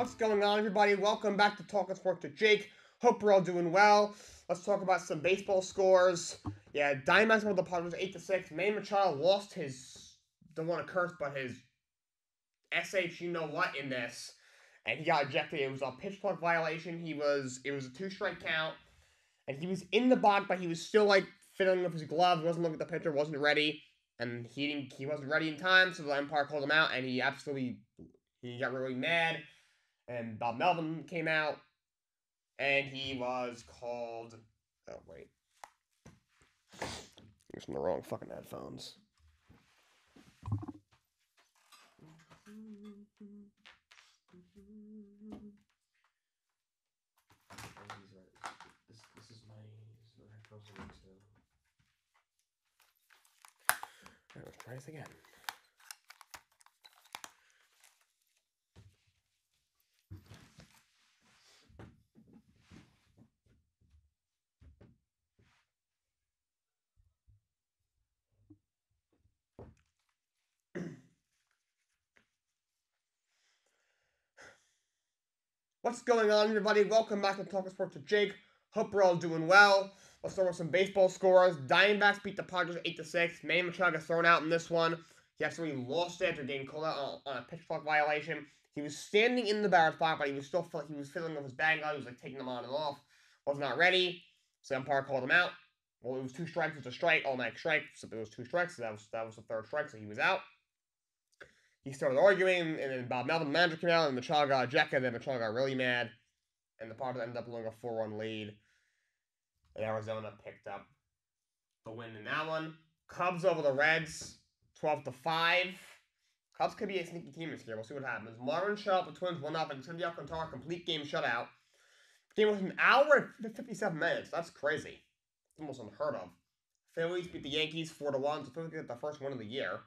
What's going on, everybody? Welcome back to Talkin Sports with Jake. Hope we're all doing well. Let's talk about some baseball scores. Yeah, Diamondbacks won the Padres 8-6. Manny Machado lost his, don't want to curse, but his SH you know what in this. And he got ejected. It was a pitch clock violation. It was a 2-strike count. And he was in the box, but he was still like fiddling with his gloves, wasn't looking at the pitcher, wasn't ready. And he wasn't ready in time, so the umpire called him out, and he got really mad. And Bob Melvin came out, and he was called. Oh wait, I'm using the wrong fucking headphones. This is my headphones. Alright, let's try this again. What's going on, everybody? Welcome back to Talkin Sports with Jake. Hope we're all doing well. Let's start with some baseball scores. Diamondbacks beat the Padres 8-6. Manny Machado got thrown out in this one. He actually lost it after getting called out on a pitch clock violation. He was standing in the batter's box, but he was fiddling with his bag glove. He was like taking them on and off. Was not ready, so the umpire called him out. Well, it was 2 strikes. It was a strike, automatic strike. So it was 2 strikes. So that was the 3rd strike. So he was out. He started arguing, and then Bob Melvin, the manager, came out, and Machado got ejected. Then Machado got really mad, and the Padres ended up blowing a 4-1 lead. And Arizona picked up the win in that one. Cubs over the Reds, 12-5. Cubs could be a sneaky team this year. We'll see what happens. Marlins shut out the Twins 1-0. Cindy Alcantara, complete game shutout. The game was an hour and 57 minutes. That's crazy. It's almost unheard of. Phillies beat the Yankees 4-1. So Phillies get the first win of the year.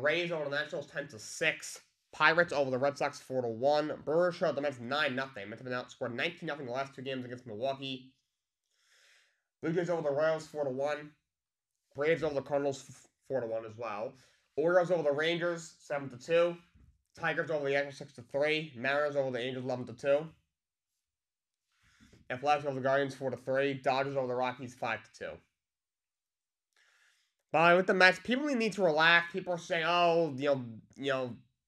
Rays over the Nationals 10-6. Pirates over the Red Sox 4-1. Brewers shut out the Mets 9-0. Mets have been outscored 19-0 the last 2 games against Milwaukee. Blue Jays over the Royals 4-1. Braves over the Cardinals 4-1 as well. Orioles over the Rangers 7-2. Tigers over the Yankees 6-3. Mariners over the Angels 11-2. Athletics over the Guardians 4-3. Dodgers over the Rockies 5-2. But with the Mets, people need to relax. People are saying, oh, their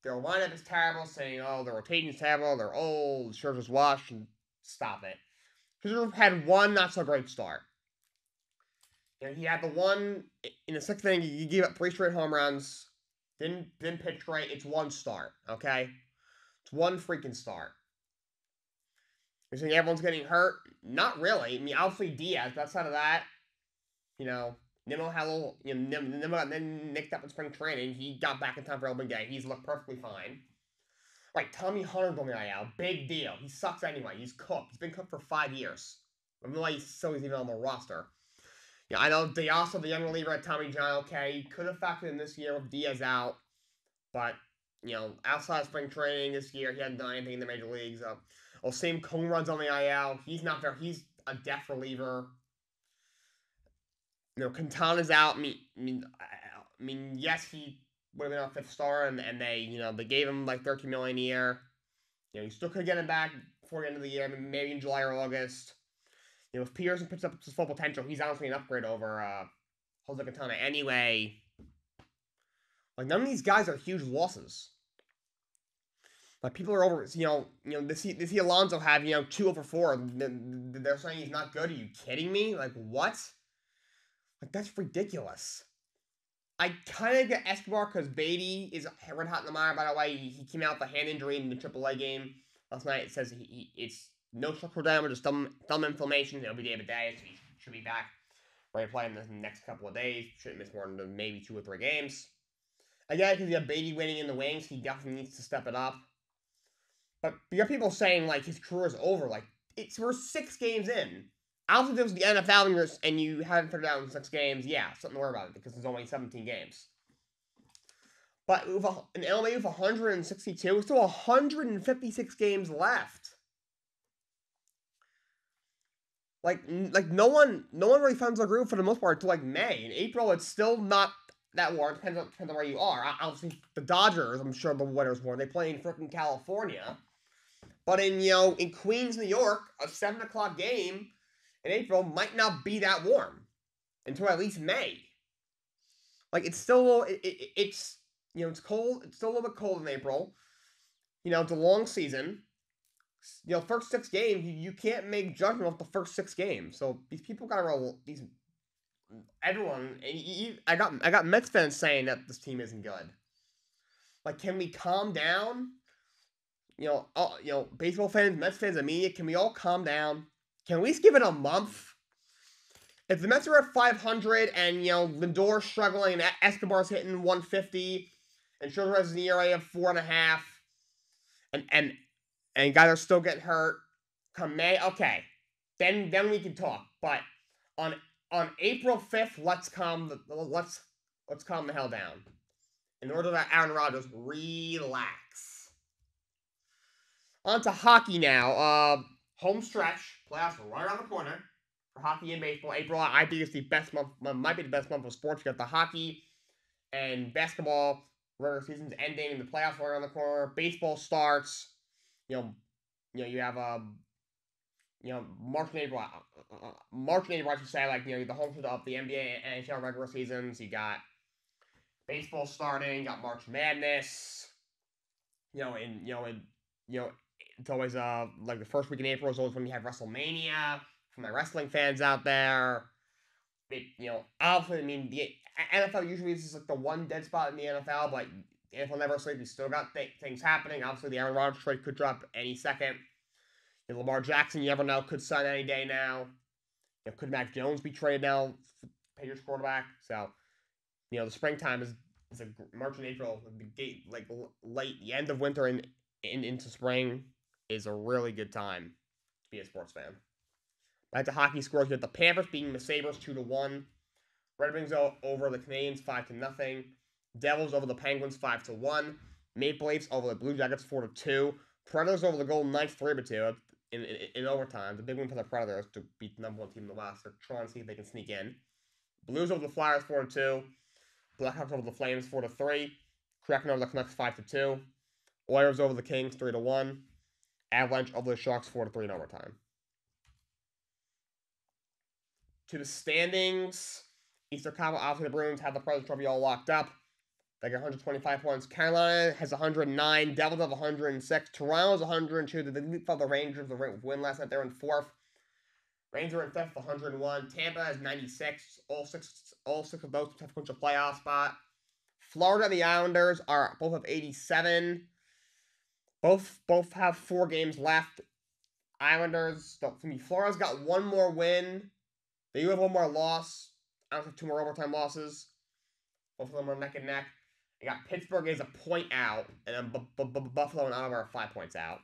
lineup is terrible. Saying, oh, their rotation is terrible. They're old. Scherzer's washed. And stop it. Scherzer had one not so great start. He had the one in the 6th inning. You gave up 3 straight home runs. Didn't pitch great. It's 1 start. Okay, it's 1 freaking start. You're saying everyone's getting hurt? Not really. I mean, obviously Diaz. But outside of that, Nimmo had a little, Nimmo got nicked up in spring training. He got back in time for opening day. He's looked perfectly fine. Right, Tommy Hunter's on the IL. Big deal. He sucks anyway. He's cooked. He's been cooked for 5 years. I don't know why he's even on the roster. I know Diaz, the young reliever at Tommy John, okay, he could have factored in this year with Diaz out. But, outside of spring training this year, he hadn't done anything in the major leagues. Same Cone runs on the IL. He's not there. He's a depth reliever. Quintana's out. I mean, yes, he would have been our 5th star, and they gave him like $13 million a year. You still could get him back before the end of the year, maybe in July or August. If Peterson puts up his full potential, he's honestly an upgrade over Jose Quintana anyway. Like, none of these guys are huge losses. Like, people are over, they see Alonso have, 2 over 4. They're saying he's not good. Are you kidding me? Like, what? Like, that's ridiculous. I kind of get Escobar because Beatty is red hot in the mire. By the way, he came out with a hand injury in the AAA game last night. It says it's no structural damage, just thumb inflammation. It'll be day by day, so he should be back ready to play in the next couple of days. Shouldn't miss more than maybe 2 or 3 games. Again, because you have Beatty waiting in the wings, he definitely needs to step it up. But you have people saying, like, his career is over. Like, we're 6 games in. Obviously, if it was the NFL and you haven't figured it out in 6 games, yeah, something to worry about it because there's only 17 games. But with an LMA with 162, there's still 156 games left. Like no one really finds their groove for the most part until like May. In April, it's still not that warm. Depends on where you are. Obviously, the Dodgers, I'm sure the winter's warm. They play in freaking California. But in Queens, New York, a 7 o'clock game in April might not be that warm until at least May. Like, it's still, it's, it's cold. It's still a little bit cold in April. It's a long season. First 6 games, you can't make judgment off the first 6 games. So these people gotta roll. Everyone. I got Mets fans saying that this team isn't good. Like, can we calm down? Baseball fans, Mets fans, and media, can we all calm down? Can we at least give it a month? If the Mets are at 500 and, Lindor's struggling and Escobar's hitting 150 and Scherzer has an ERA of 4.5 and guys are still getting hurt come May, okay. Then we can talk. But on April 5th, let's calm the hell down. In order to let Aaron Rodgers relax. On to hockey now. Home stretch. Playoffs are right around the corner for hockey and baseball. April, I think, is the best month. Might be the best month of sports. You got the hockey and basketball. Regular season's ending. The playoffs are around the corner. Baseball starts. You have March and April. I should say, like, the home stretch of the NBA and NHL regular seasons. You got baseball starting. You got March Madness. It's always like the first week in April is always when you have WrestleMania. For my wrestling fans out there, obviously, I mean, the NFL usually is just like the one dead spot in the NFL, but the NFL never sleeps. We still got things happening. Obviously, the Aaron Rodgers trade could drop any second. Lamar Jackson, you never know, could sign any day now. Could Mac Jones be traded now? Patriots quarterback. So, the springtime is a March and April, like late, the end of winter and into spring is a really good time to be a sports fan. Back to hockey scores, you have the Panthers beating the Sabres 2-1. Red Wings over the Canadiens 5-0. Devils over the Penguins 5-1. Maple Leafs over the Blue Jackets 4-2. Predators over the Golden Knights 3-2 in overtime. The big win for the Predators to beat the number 1 team in the West. They're trying to see if they can sneak in. Blues over the Flyers 4-2. Blackhawks over the Flames 4-3. Kraken over the Canucks 5-2. Oilers over the Kings 3-1. Avalanche over the Sharks 4-3 in overtime. To the standings, Eastern Conference, obviously the Bruins have the President's Trophy all locked up. They got 125 points. Carolina has 109. Devils have 106. Toronto's 102. They leapfrog the Rangers. The win last night. They're in 4th. Rangers are in 5th, 101. Tampa has 96. All six of those have clinched a playoff spot. Florida and the Islanders are both have 87. Both have 4 games left. Florida's got 1 more win. They do have 1 more loss. I don't have 2 more overtime losses. Both of them are neck and neck. They got Pittsburgh is a point out, and then Buffalo and Ottawa are 5 points out.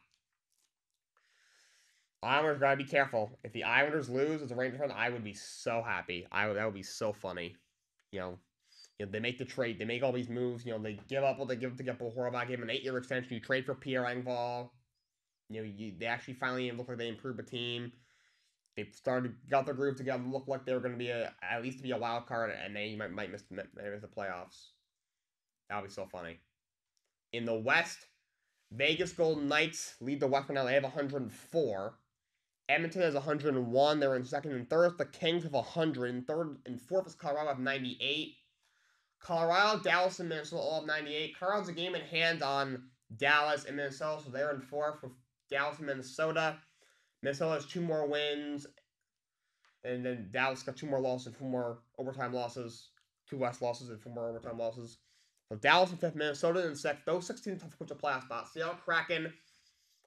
Islanders gotta be careful. If the Islanders lose as a Rangers fan, I would be so happy. That would be so funny. They make the trade. They make all these moves. They give up what they give up to get Bo Horvath. Give him an 8-year extension. You trade for Pierre Engvall. They actually finally look like they improved the team. They got their groove together. Looked like they were going to be at least to be a wild card, and they might miss the playoffs. That would be so funny. In the West, Vegas Golden Knights lead the West right now. They have 104. Edmonton has 101. They're in 2nd and 3rd. The Kings have 100. And 3rd and 4th is Colorado have 98. Colorado, Dallas, and Minnesota all have 98. Colorado's a game in hand on Dallas and Minnesota, so they're in 4th with Dallas and Minnesota. Minnesota has 2 more wins, and then Dallas got 2 more losses and 4 more overtime losses. 2 less losses and 4 more overtime losses. So Dallas in 5th, Minnesota in 6th. Those 16 tough points of playoff spots. Seattle Kraken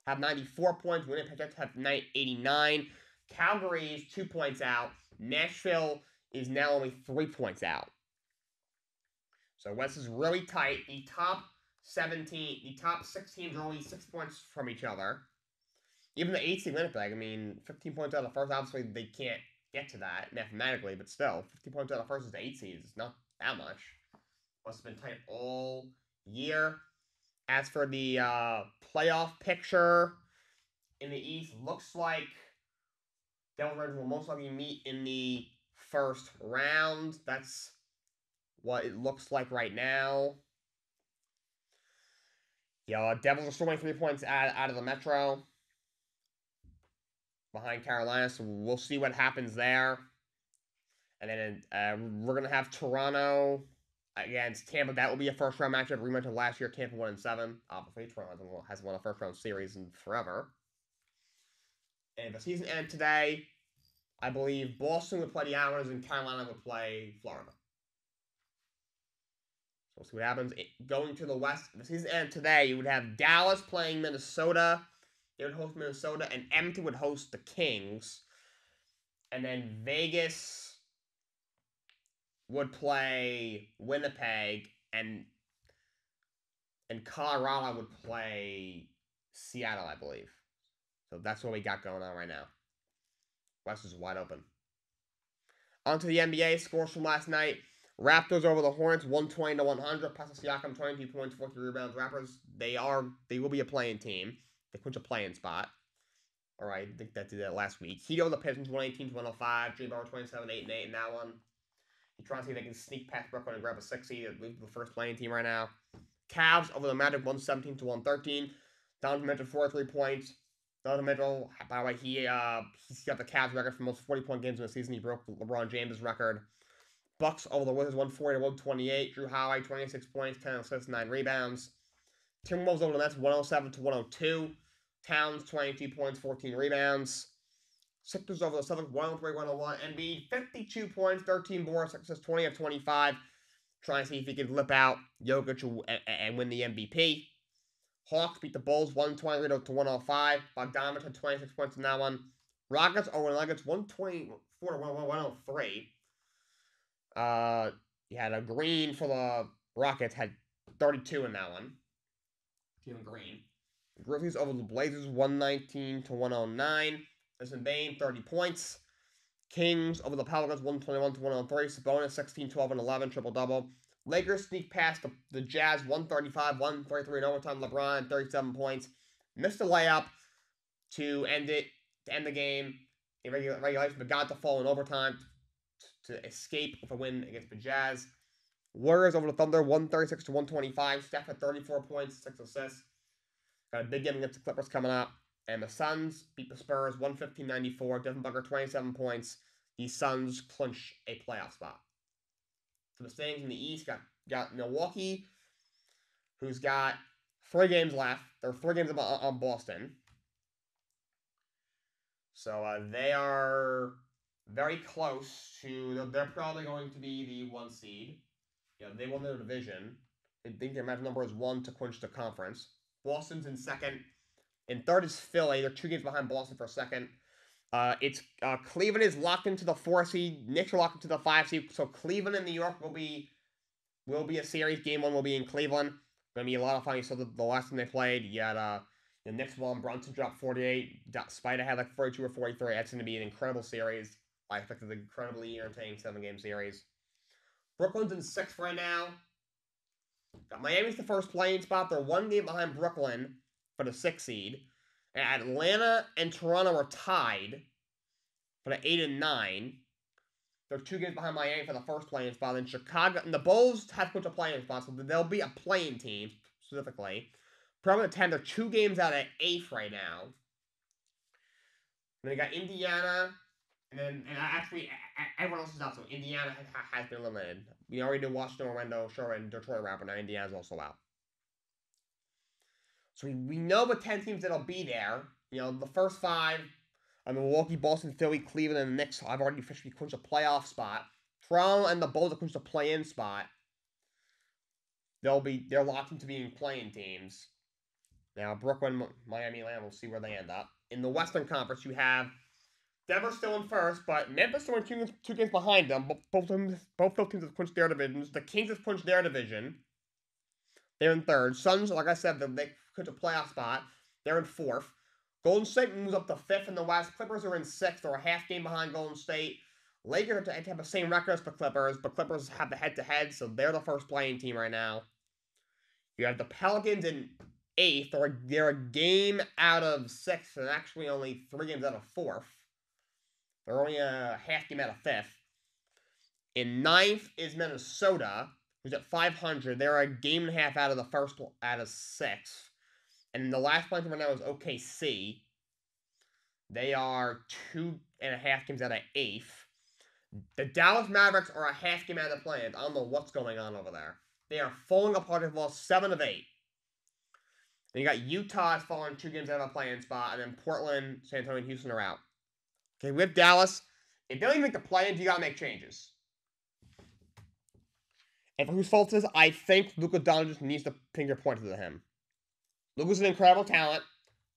have 94 points. Winnipeg Jets have 89. Calgary is 2 points out. Nashville is now only 3 points out. So West is really tight. The top 6 teams are only 6 points from each other. Even the 8th seed Winnipeg, 15 points out of the first, obviously they can't get to that mathematically, but still, 15 points out of the first is the 8th seed. It's not that much. Must have been tight all year. As for the playoff picture in the East, looks like Devils and Rangers will most likely meet in the first round. That's what it looks like right now. Devils are still winning 3 points out of the Metro. behind Carolina, so we'll see what happens there. And then we're gonna have Toronto against Tampa. That will be a first round matchup. Rematch of last year. Tampa 1-7. Obviously, Toronto hasn't won a first round series in forever. And if the season ended today, I believe Boston would play the Islanders and Carolina would play Florida. So we'll see what happens. Going to the West, if the season ended today, you would have Dallas playing Minnesota. They would host Minnesota, and Edmonton would host the Kings. And then Vegas would play Winnipeg, and Colorado would play Seattle, I believe. So that's what we got going on right now. West is wide open. On to the NBA scores from last night. Raptors over the Hornets, 120-100. Pascal Siakam, 22 points, 43 rebounds. Raptors, they will be a playing team. They clinch a playing spot. All right, I think that did that last week. Heat over the Pistons, 118-105. Jay Bauer, 27, 8 and 8 in that one. You try to see if they can sneak past Brooklyn and grab a 6 seed. The first playing team right now. Cavs over the Magic, 117-113. Donovan Mitchell, 43 points. Donovan Mitchell, by the way, he's got the Cavs record for most 40-point games in the season. He broke LeBron James' record. Bucks over the Wizards, 140-128. Drew Holiday, 26 points, 10 assists, 9 rebounds. Timberwolves over the Nets, 107-102. Towns, 22 points, 14 rebounds. Sixers over the Celtics, 103-101. Embiid, 52 points, 13 boards, 6 assists, 20 of 25. Trying to see if he can lip out Jokic and win the MVP. Hawks beat the Bulls 123-105. Bogdanovich had 26 points in that one. Rockets over the Nuggets 124-103. You had a Green for the Rockets, had 32 in that one. Keelan Green. Grizzlies over the Blazers 119-109. Desmond Bane 30 points. Kings over the Pelicans 121-103. Sabonis 16, 12, and 11 triple double. Lakers sneak past the Jazz 135-133 in overtime. LeBron 37 points. Missed a layup to end the game in regulation, but got the fall in overtime to escape with a win against the Jazz. Warriors over the Thunder 136-125. Steph had 34 points, 6 assists. Got a big game against the Clippers coming up. And the Suns beat the Spurs 115-94. Devin Booker 27 points. The Suns clinch a playoff spot. For the standings in the East, got Milwaukee, who's got 3 games left. There are 3 games on Boston. So they are very close to. They're probably going to be the 1 seed. They won their division. I think their match number is 1 to clinch the conference. Boston's in second. In third is Philly. They're 2 games behind Boston for second. Cleveland is locked into the 4 seed. Knicks are locked into the 5 seed. So Cleveland and New York will be a series. Game 1 will be in Cleveland. Gonna be a lot of fun. So the last time they played, you had the Knicks won. Brunson dropped 48. Spider had like 42 or 43. That's gonna be an incredible series. I expect an incredibly entertaining 7-game series. Brooklyn's in 6th right now. Got Miami's the first playing spot. They're 1 game behind Brooklyn for the 6 seed. And Atlanta and Toronto are tied for the 8 and 9. They're 2 games behind Miami for the first playing spot. And Chicago and the Bulls have put a playing spot, so they'll be a playing team specifically. Probably 10. They're 2 games out of 8th right now. And they got Indiana, and actually everyone else is out. So Indiana has been eliminated. We already did Washington, Orlando, Charlotte, and Detroit wrap, but now Indiana's also out. So we know the 10 teams that'll be there. The first 5 are Milwaukee, Boston, Philly, Cleveland, and the Knicks. I've already officially clinched a playoff spot. Toronto and the Bulls have clinched a play-in spot. They're locked into being playing teams. Now Brooklyn, Miami, Atlanta, we'll see where they end up. In the Western Conference, you have Denver still in first, but Memphis still in 2 games behind them. Both those teams have clinched their divisions. The Kings have clinched their division. They're in 3rd. Suns, like I said, they clinched a playoff spot. They're in 4th. Golden State moves up to 5th in the West. Clippers are in 6th. They're a half game behind Golden State. Lakers have the same record as the Clippers, but Clippers have the head-to-head, so they're the first playing team right now. You have the Pelicans in 8th. They're a game out of 6th, and actually only 3 games out of 4th. They're only a half game out of 5th. In 9th is Minnesota, who's at 500. They're a game and a half out of the first out of 6th. And the last place right now is OKC. They are 2.5 games out of 8th. The Dallas Mavericks are a half game out of the play-in. I don't know what's going on over there. They are falling apart. They've lost 7 of 8. Then you got Utah is falling 2 games out of a play-in spot, and then Portland, San Antonio, and Houston are out. Okay, with Dallas, if they don't even make the play-in, you gotta make changes. And for whose fault it is, I think Luka Doncic needs to finger pointed to him. Luka's an incredible talent,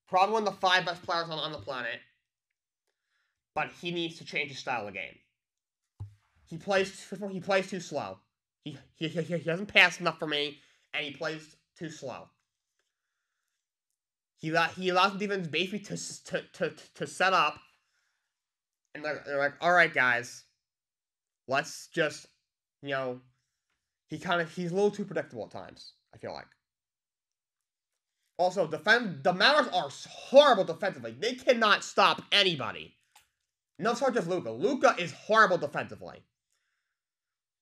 probably one of the 5 best players on the planet, but he needs to change his style of game. He plays too slow. He doesn't pass enough for me, and he plays too slow. He allows the defense basically to set up, and they're like, all right, guys, let's just, he's a little too predictable at times, I feel like. Also, the Mavericks are horrible defensively. They cannot stop anybody. No, it's not just Luka. Luka is horrible defensively.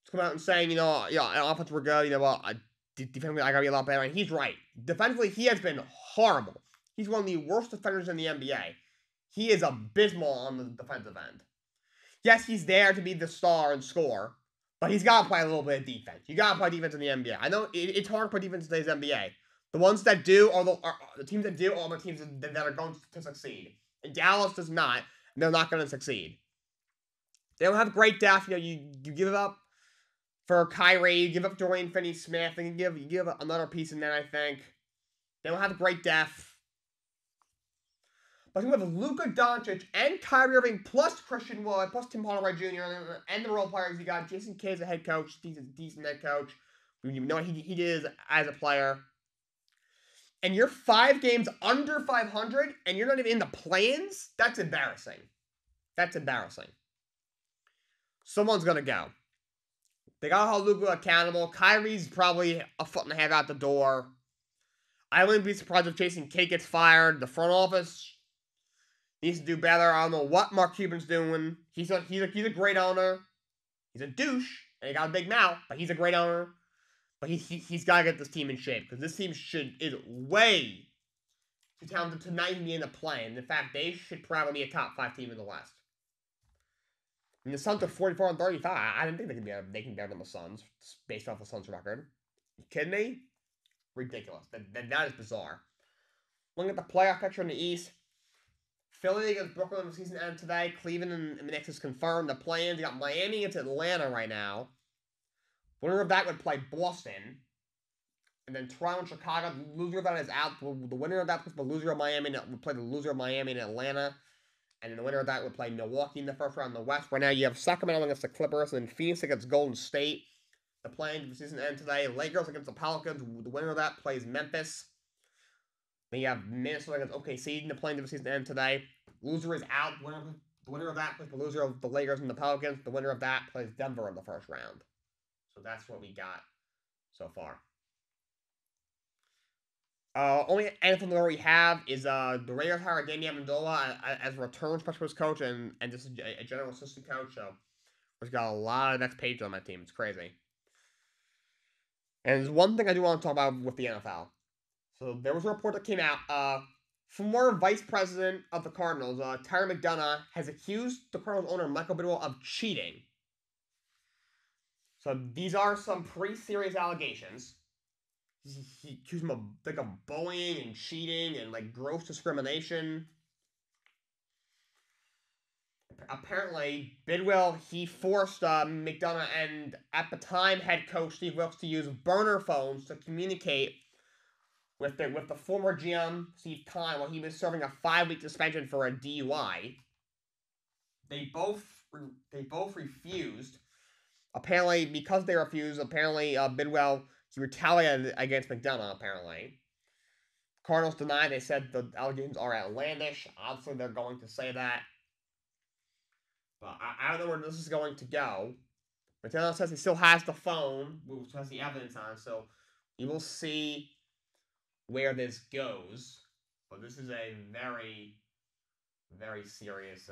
He's come out and saying, offense we're good, defensively I gotta be a lot better, and he's right. Defensively, he has been horrible. He's one of the worst defenders in the NBA. He is abysmal on the defensive end. Yes, he's there to be the star and score, but he's got to play a little bit of defense. You got to play defense in the NBA. I know it's hard to play defense in today's NBA. The ones that do are the teams that do are the teams that are going to succeed. And Dallas does not, and they're not going to succeed. They don't have great depth. You give up for Kyrie, you give up Dorian Finney-Smith, and you give up another piece in there, I think. They don't have great depth. But you have Luka Doncic and Kyrie Irving plus Christian Wood plus Tim Hardaway Jr. and the role players. You got Jason Kidd as a head coach. He's a decent head coach. You know what he did as a player. And you're 5 games under 500 and you're not even in the play-ins? That's embarrassing. That's embarrassing. Someone's going to go. They got to hold Luka accountable. Kyrie's probably a foot and a half out the door. I wouldn't be surprised if Jason Kidd gets fired. The front office needs to do better. I don't know what Mark Cuban's doing. He's a great owner. He's a douche, and he got a big mouth, but he's a great owner. But he's got to get this team in shape, because this team is way too talented to not even be in the play-in. In fact, they should probably be a top 5 team in the West. And the Suns are 44-35. I didn't think they can be better than the Suns, based off the Suns' record. You kidding me? Ridiculous. That is bizarre. Looking at the playoff picture in the East, Philly against Brooklyn in the season end today. Cleveland and the Knicks is confirmed. The play-ins, you got Miami against Atlanta right now. Winner of that would play Boston. And then Toronto and Chicago. The loser of that is out. The winner of that plays the loser of Miami would play the loser of Miami and Atlanta. And then the winner of that would play Milwaukee in the first round in the West. Right now you have Sacramento against the Clippers. And then Phoenix against Golden State. The play-in for the season end today. Lakers against the Pelicans. The winner of that plays Memphis. Then you have Minnesota against OKC in the play-in for the season end today. Loser is out. The winner of that plays the loser of the Lakers and the Pelicans. The winner of that plays Denver in the first round. So that's what we got so far. Only anything that we have is the Raiders hired Danny Amendola as a return specialist coach and just a general assistant coach. So we've got a lot of next pages on my team. It's crazy. And there's one thing I do want to talk about with the NFL. So there was a report that came out. Former vice president of the Cardinals, Terry McDonough, has accused the Cardinals owner Michael Bidwell of cheating. So these are some pretty serious allegations. He accused him of bullying and cheating and gross discrimination. Apparently, Bidwell, he forced McDonough and at the time head coach Steve Wilkes to use burner phones to communicate with the former GM Steve Kine while he was serving a 5-week suspension for a DUI. They both refused. Apparently, because they refused, Bidwell, he retaliated against McDonough, apparently. Cardinals deny. They said the allegations are outlandish. Obviously, they're going to say that. But I don't know where this is going to go. McDonough says he still has the phone, which has the evidence on it, so we will see where this goes. But this is a very, very serious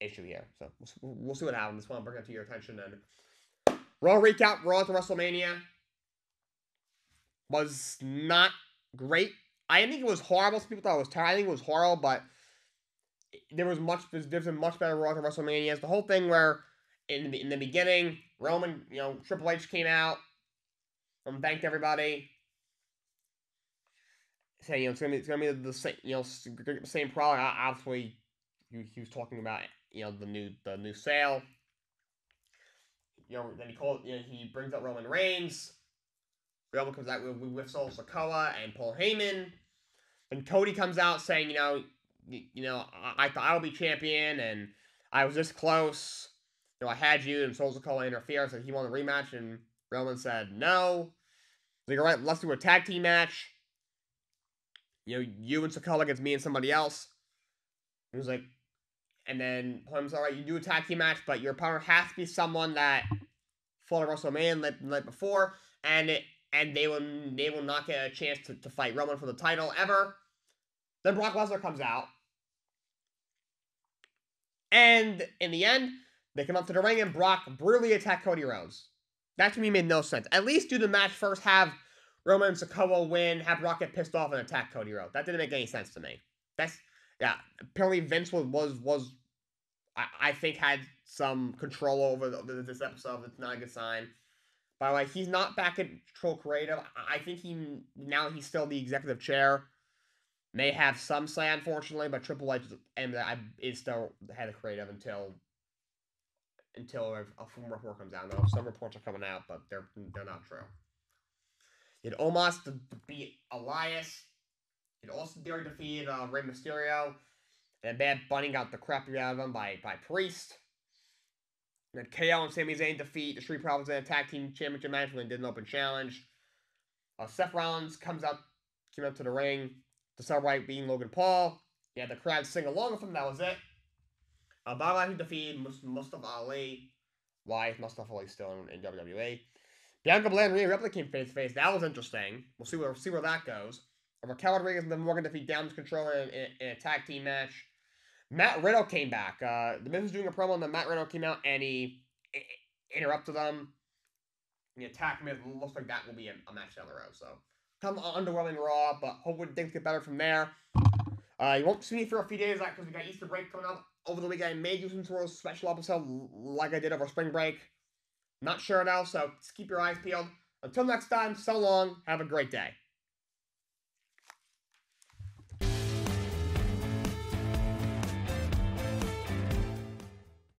issue here. So we'll see what happens. Just want to bring it to your attention. And Raw recap: Raw to WrestleMania was not great. I didn't think it was horrible. Some people thought it was terrible. I think it was horrible, but there's been much better Raws and WrestleManias. The whole thing where in the beginning, Roman, Triple H came out and thanked everybody, saying it's gonna be the same same product. Obviously, he was talking about the new sale. Then he brings up Roman Reigns. Roman comes out with Solo Sikoa and Paul Heyman. And Cody comes out saying, I thought I would be champion, and I was this close. I had you, and Solo Sikoa interfered, so he wanted a rematch, and Roman said no. He's like, all right, let's do a tag team match. You and Sikoa against me and somebody else. He was like, and then Paul all right, you do a tag team match, but your opponent has to be someone that fought at WrestleMania the night before, and they will not get a chance to fight Roman for the title ever. Then Brock Lesnar comes out. And in the end, they come up to the ring and Brock brutally attacked Cody Rhodes. That to me made no sense. At least do the match first, have Roman and Sikoa win, have Brock get pissed off and attack Cody Rhodes. That didn't make any sense to me. Apparently Vince was I think had some control over this episode. It's not a good sign. By the way, he's not back at Control Creative. I think he's still the executive chair. May have some say, unfortunately, but Triple H is still the head of creative until a full report comes out. Now, some reports are coming out, but they're not true. He had Omos to beat Elias. He had Austin Theory defeated Rey Mysterio. And Bad Bunny got the crap out of him by Priest. And then KO and Sami Zayn defeat the Street Profits in a tag team championship match when they did an open challenge. Seth Rollins came up to the ring to celebrate beating Logan Paul. He had the crowd sing along with him. That was it. Bobby Lashley defeated Mustafa Ali. Why is Mustafa Ali still in WWE? Bianca Belair and Rhea Ripley came face to face. That was interesting. We'll see where that goes. Raquel Rodriguez and Liv Morgan defeat Damage Control in a tag team match. Matt Riddle came back. The Miz was doing a promo, and then Matt Riddle came out and he interrupted them. He attacked Miz. Looks like that will be a match down the road. So, kind of underwhelming Raw, but hopefully things get better from there. You won't see me for a few days because we got Easter break coming up over the weekend. I may do some sort of special episode like I did over spring break. Not sure now, so just keep your eyes peeled. Until next time, so long. Have a great day.